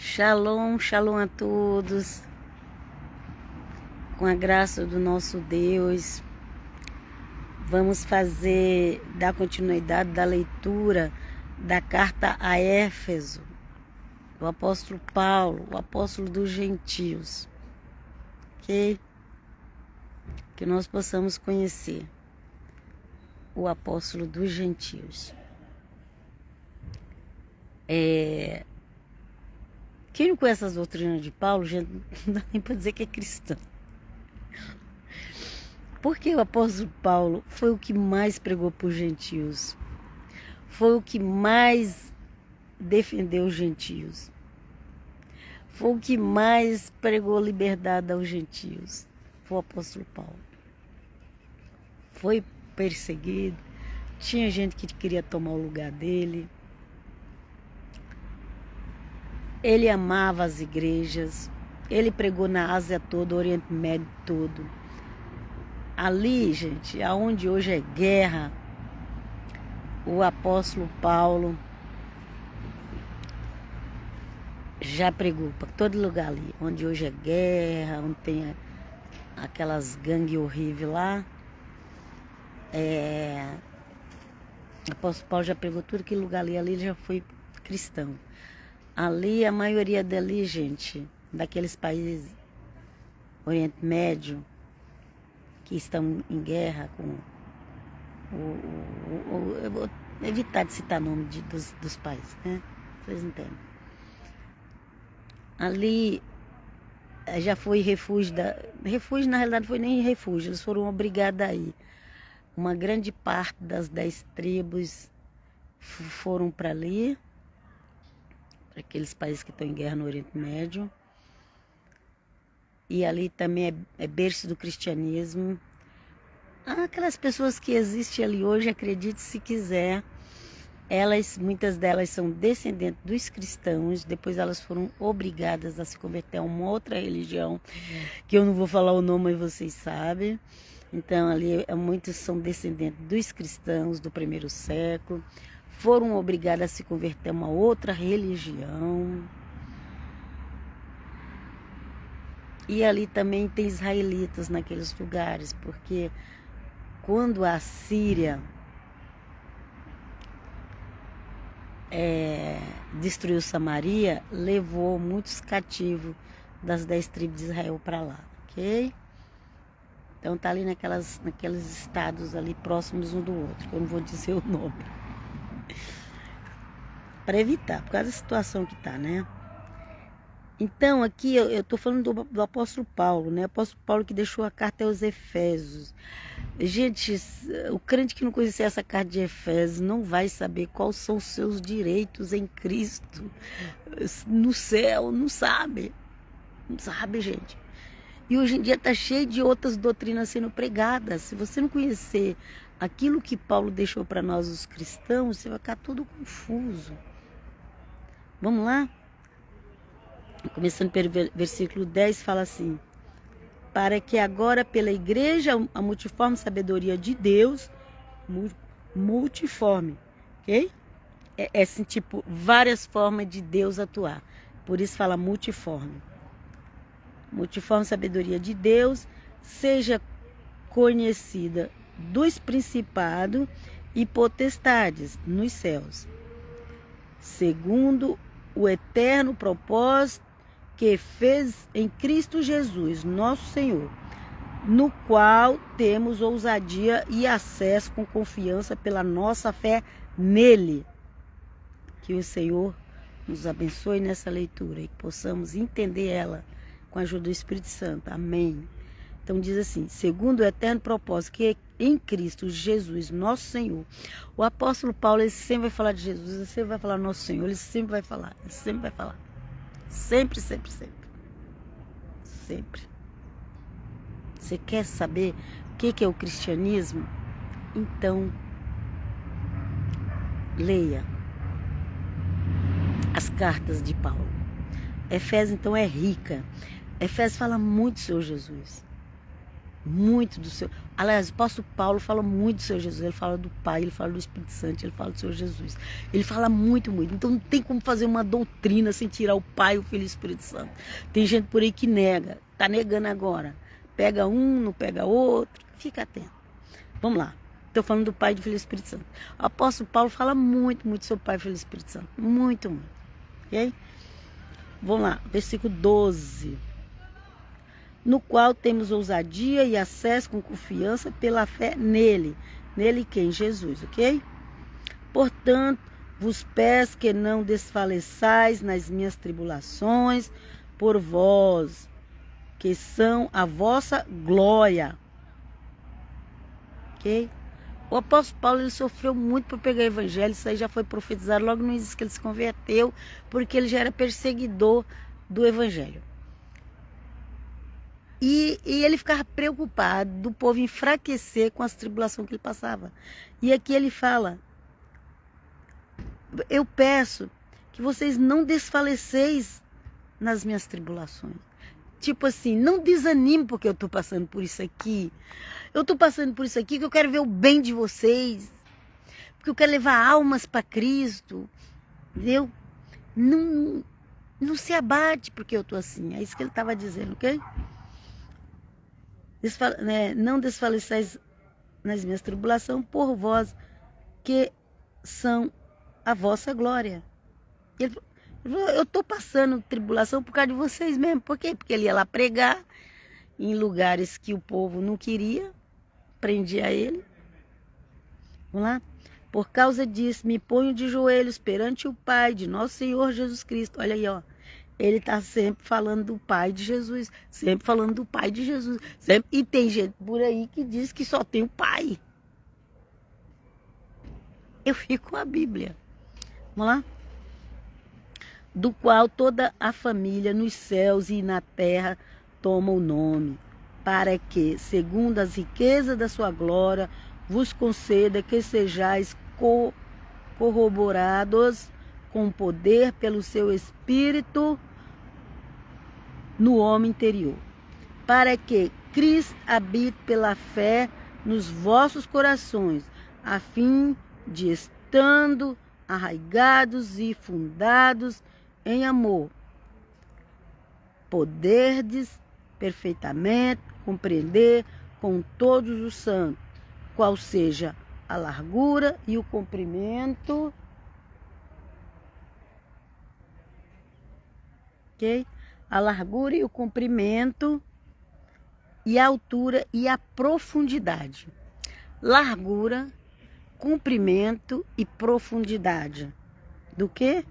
Shalom, shalom a todos. Com a graça do nosso Deus, vamos dar continuidade da leitura da carta a Éfeso, do apóstolo Paulo, o apóstolo dos gentios. Ok? Que nós possamos conhecer o apóstolo dos gentios. Quem não conhece as doutrinas de Paulo, gente, não dá nem para dizer que é cristão. Porque o apóstolo Paulo foi o que mais pregou para os gentios. Foi o que mais defendeu os gentios. Foi o que mais pregou liberdade aos gentios. Foi o apóstolo Paulo. Foi perseguido. Tinha gente que queria tomar o lugar dele. Ele amava as igrejas. Ele pregou na Ásia toda, Oriente Médio todo. Ali, gente, aonde hoje é guerra, o apóstolo Paulo já pregou para todo lugar ali. Onde hoje é guerra, onde tem aquelas gangues horríveis lá. O apóstolo Paulo já pregou tudo aquele lugar ali ele já foi cristão. Ali, a maioria dali, gente, daqueles países Oriente Médio, que estão em guerra com eu vou evitar de citar nome dos países, né? Vocês entendem. Ali já foi refúgio refúgio, na realidade, foi nem refúgio, eles foram obrigados a ir. Uma grande parte das 10 tribos foram para ali, para aqueles países que estão em guerra no Oriente Médio. E ali também é berço do cristianismo. Aquelas pessoas que existem ali hoje, acredite se quiser, muitas delas são descendentes dos cristãos, depois elas foram obrigadas a se converter a uma outra religião, que eu não vou falar o nome, mas vocês sabem. Então ali muitos são descendentes dos cristãos do primeiro século, foram obrigados a se converter a uma outra religião. E ali também tem israelitas naqueles lugares, porque quando a Síria destruiu Samaria, levou muitos cativos das 10 tribos de Israel para lá, ok? Então tá ali naqueles estados ali próximos um do outro, que eu não vou dizer o nome. Para evitar, por causa da situação que tá, né? Então aqui eu tô falando do apóstolo Paulo, né? O apóstolo Paulo que deixou a carta aos Efésios. Gente, o crente que não conhecer essa carta de Efésios não vai saber quais são os seus direitos em Cristo no céu, não sabe. Não sabe, gente. E hoje em dia está cheio de outras doutrinas sendo pregadas. Se você não conhecer aquilo que Paulo deixou para nós, os cristãos, você vai ficar todo confuso. Vamos lá? Começando pelo versículo 10, fala assim: para que agora pela igreja a multiforme sabedoria de Deus, multiforme, ok? É assim, tipo, várias formas de Deus atuar. Por isso fala multiforme. Multiforme sabedoria de Deus seja conhecida dos principados e potestades nos céus, segundo o eterno propósito que fez em Cristo Jesus, nosso Senhor, no qual temos ousadia e acesso com confiança pela nossa fé nele. Que o Senhor nos abençoe nessa leitura e que possamos entender ela com a ajuda do Espírito Santo. Amém. Então diz assim: segundo o eterno propósito que em Cristo Jesus, nosso Senhor. O apóstolo Paulo, ele sempre vai falar de Jesus, ele sempre vai falar nosso Senhor, ele sempre vai falar, ele sempre vai falar. Sempre, sempre, sempre. Sempre. Você quer saber o que é o cristianismo? Então, leia as cartas de Paulo. Efésios, então, é rica. Efésios fala muito do Senhor Jesus. muito do seu... Aliás, o apóstolo Paulo fala muito do Senhor Jesus. Ele fala do Pai, ele fala do Espírito Santo, ele fala do Senhor Jesus. Ele fala muito, muito. Então não tem como fazer uma doutrina sem tirar o Pai, o Filho e o Espírito Santo. Tem gente por aí que nega, tá negando agora. Pega um, não pega outro. Fica atento. Vamos lá. Estou falando do Pai, do Filho e do Espírito Santo. O apóstolo Paulo fala muito, muito sobre o Pai, Filho e Espírito Santo. Muito, muito. Ok? Vamos lá. Versículo 12. No qual temos ousadia e acesso com confiança pela fé nele. Nele quem? Jesus, ok? Portanto, vos peço que não desfaleçais nas minhas tribulações por vós, que são a vossa glória. Ok? O apóstolo Paulo, ele sofreu muito por pegar o evangelho. Isso aí já foi profetizado logo no início que ele se converteu, porque ele já era perseguidor do evangelho. E ele ficava preocupado do povo enfraquecer com as tribulações que ele passava. E aqui ele fala: eu peço que vocês não desfaleceis nas minhas tribulações. Tipo assim, não desanime porque eu estou passando por isso aqui. Eu estou passando por isso aqui que eu quero ver o bem de vocês. Porque eu quero levar almas para Cristo. Entendeu? Não se abate porque eu estou assim. É isso que ele estava dizendo, ok? Não desfaleceis nas minhas tribulações por vós, que são a vossa glória. Ele falou, eu estou passando tribulação por causa de vocês mesmo. Por quê? Porque ele ia lá pregar em lugares que o povo não queria, prendia ele. Vamos lá? Por causa disso, me ponho de joelhos perante o Pai de nosso Senhor Jesus Cristo. Olha aí, ó. Ele está sempre falando do Pai de Jesus. Sempre falando do Pai de Jesus. Sempre. E tem gente por aí que diz que só tem o Pai. Eu fico com a Bíblia. Vamos lá? Do qual toda a família nos céus e na terra toma o nome, para que, segundo as riquezas da sua glória, vos conceda que sejais corroborados com poder pelo seu Espírito no homem interior, para que Cristo habite pela fé nos vossos corações, a fim de, estando arraigados e fundados em amor, poderdes perfeitamente compreender com todos os santos qual seja a largura e o comprimento, ok? A largura e o comprimento e a altura e a profundidade. Largura, comprimento e profundidade. Do quê?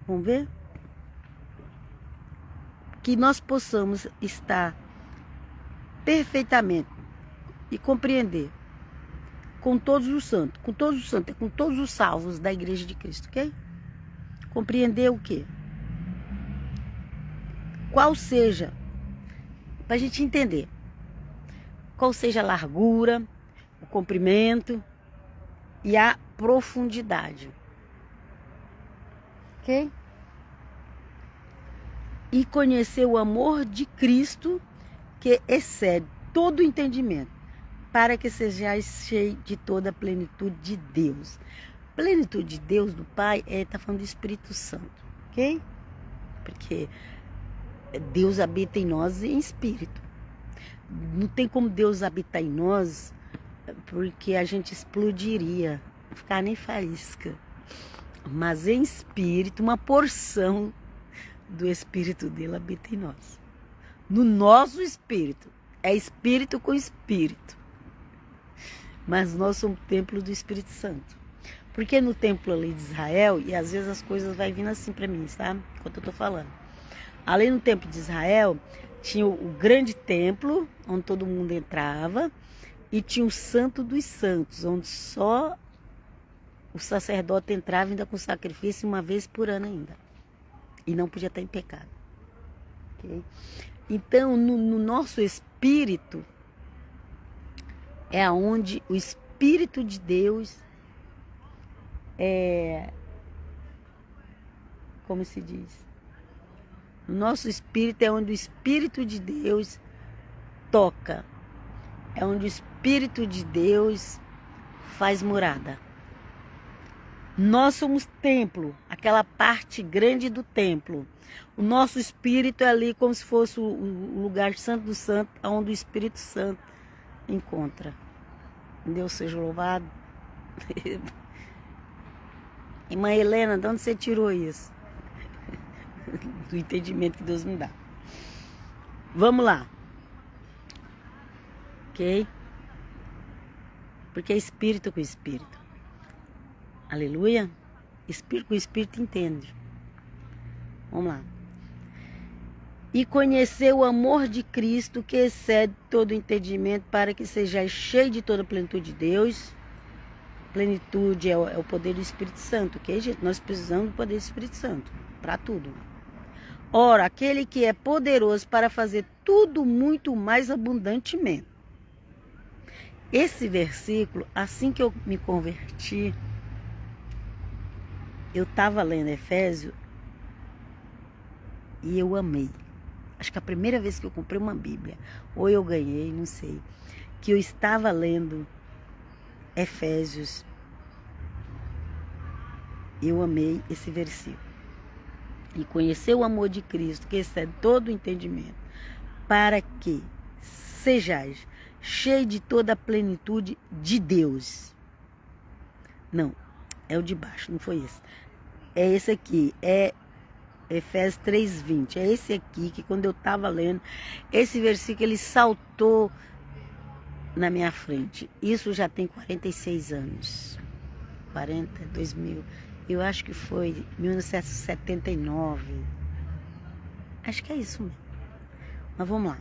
Vamos ver? Que nós possamos estar perfeitamente e compreender com todos os santos, com todos os salvos da Igreja de Cristo, ok? Compreender o quê? Qual seja, para a gente entender, qual seja a largura, o comprimento e a profundidade, ok? E conhecer o amor de Cristo que excede todo o entendimento, para que sejais cheios de toda a plenitude de Deus. Plenitude de Deus, do Pai, está falando do Espírito Santo, ok? Porque Deus habita em nós em espírito. Não tem como Deus habitar em nós, porque a gente explodiria, não ficar nem faísca. Mas em espírito, uma porção do Espírito dele habita em nós. No nosso espírito. É espírito com espírito. Mas nós somos templo do Espírito Santo. Porque no templo ali de Israel, e às vezes as coisas vai vindo assim para mim, sabe? Enquanto eu tô falando. Ali no templo de Israel, tinha o grande templo, onde todo mundo entrava, e tinha o Santo dos Santos, onde só o sacerdote entrava ainda com sacrifício uma vez por ano ainda. E não podia estar em pecado. Okay? Então, no nosso espírito, é onde o Espírito de Deus como se diz? No nosso espírito é onde o Espírito de Deus toca é onde o Espírito de Deus faz morada. Nós somos templo, aquela parte grande do templo. O nosso espírito é ali como se fosse o lugar santo do santo, onde o Espírito Santo encontra. Deus seja louvado. Irmã Helena, de onde você tirou isso? Do entendimento que Deus me dá. Vamos lá. Ok? Porque é espírito com espírito. Aleluia. Espírito com espírito entende. Vamos lá. E conhecer o amor de Cristo que excede todo entendimento, para que sejais cheio de toda a plenitude de Deus. Plenitude é o poder do Espírito Santo, ok, gente? Nós precisamos do poder do Espírito Santo para tudo. Ora, aquele que é poderoso para fazer tudo muito mais abundantemente. Esse versículo, assim que eu me converti, eu estava lendo Efésios e eu amei. Acho que a primeira vez que eu comprei uma Bíblia, ou eu ganhei, não sei, que eu estava lendo Efésios, eu amei esse versículo. E conhecer o amor de Cristo, que excede todo o entendimento, para que sejais cheio de toda a plenitude de Deus. Não, é o de baixo, não foi esse. É esse aqui, é Efésios 3:20. É esse aqui que quando eu estava lendo, esse versículo ele saltou na minha frente. Isso já tem 46 anos. 2000. Eu acho que foi 1979. Acho que é isso mesmo. Mas vamos lá.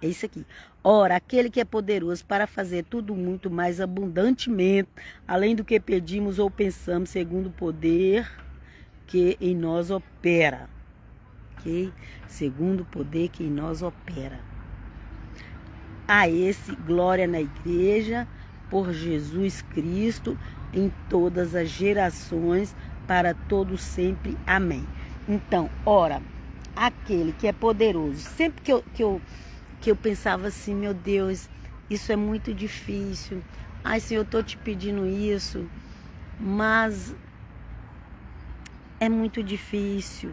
É isso aqui. Ora, aquele que é poderoso para fazer tudo muito mais abundantemente, além do que pedimos ou pensamos, segundo o poder que em nós opera. Ok? Segundo o poder que em nós opera. A esse, glória na igreja, por Jesus Cristo, em todas as gerações, para todos sempre. Amém. Então, ora, aquele que é poderoso, sempre que eu pensava assim, meu Deus, isso é muito difícil. Ai, Senhor, eu estou te pedindo isso, mas é muito difícil.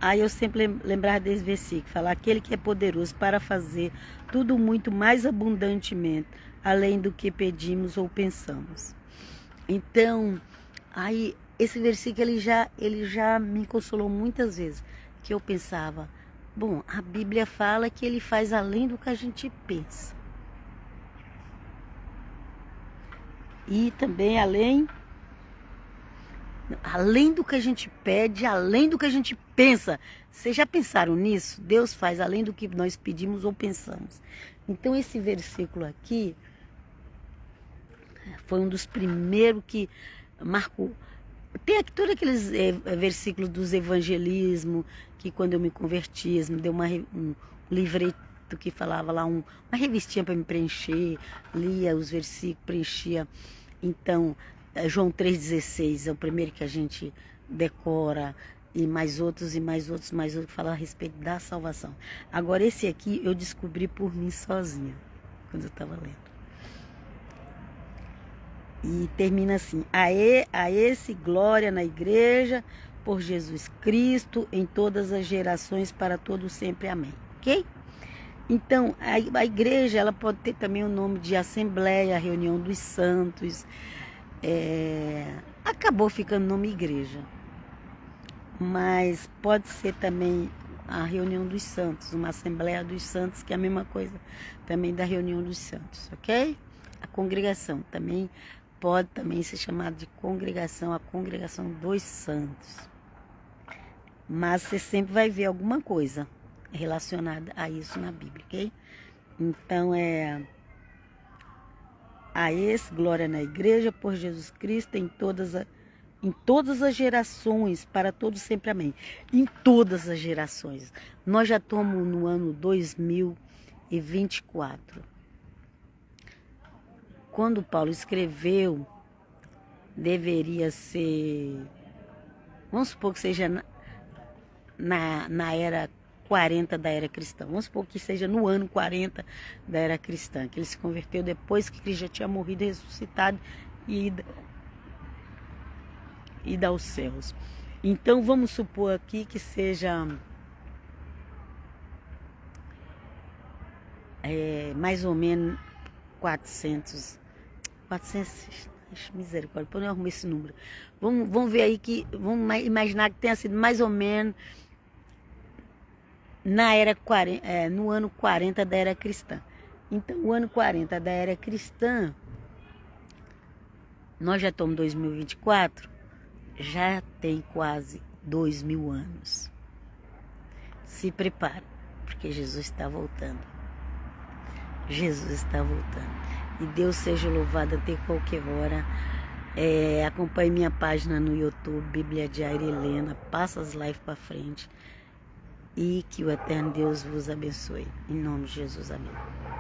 Aí eu sempre lembrava desse versículo, falar aquele que é poderoso para fazer tudo muito mais abundantemente, além do que pedimos ou pensamos. Então, aí esse versículo ele já me consolou muitas vezes, que eu pensava, bom, a Bíblia fala que ele faz além do que a gente pensa. E também além do que a gente pede, além do que a gente pensa. Vocês já pensaram nisso? Deus faz além do que nós pedimos ou pensamos. Então esse versículo aqui foi um dos primeiros que marcou. Tem aqui todos aqueles versículos dos evangelismos, que quando eu me converti, me deu um livreto que falava lá, uma revistinha para me preencher, lia os versículos, preenchia. Então, João 3,16 é o primeiro que a gente decora, e mais outros, que falam a respeito da salvação. Agora, esse aqui eu descobri por mim sozinha, quando eu estava lendo. E termina assim, a esse glória na igreja, por Jesus Cristo, em todas as gerações, para todos sempre. Amém. Ok? Então, a igreja, ela pode ter também o nome de Assembleia, Reunião dos Santos. Acabou ficando nome igreja. Mas pode ser também a Reunião dos Santos, uma Assembleia dos Santos, que é a mesma coisa também da Reunião dos Santos, ok? A congregação também pode também ser chamada de congregação, a congregação dos santos. Mas você sempre vai ver alguma coisa relacionada a isso na Bíblia, ok? Então a esse, glória na igreja, por Jesus Cristo, em todas as gerações, para todos sempre, amém. Em todas as gerações. Nós já estamos no ano 2024. Quando Paulo escreveu, deveria ser, vamos supor que seja na era 40 da era cristã. Vamos supor que seja no ano 40 da era cristã, que ele se converteu depois que Cristo já tinha morrido e ressuscitado e ido aos céus. Então vamos supor aqui que seja mais ou menos 400, misericórdia, eu não arrumei esse número. Vamos ver aí que, vamos imaginar que tenha sido mais ou menos na era 40, no ano 40 da era cristã. Então, o ano 40 da era cristã, nós já estamos em 2024, já tem quase 2000 anos. Se prepara, porque Jesus está voltando. Jesus está voltando. E Deus seja louvado até qualquer hora. Acompanhe minha página no YouTube, Bíblia Diária Helena. Passa as lives para frente. E que o eterno Deus vos abençoe. Em nome de Jesus, amém.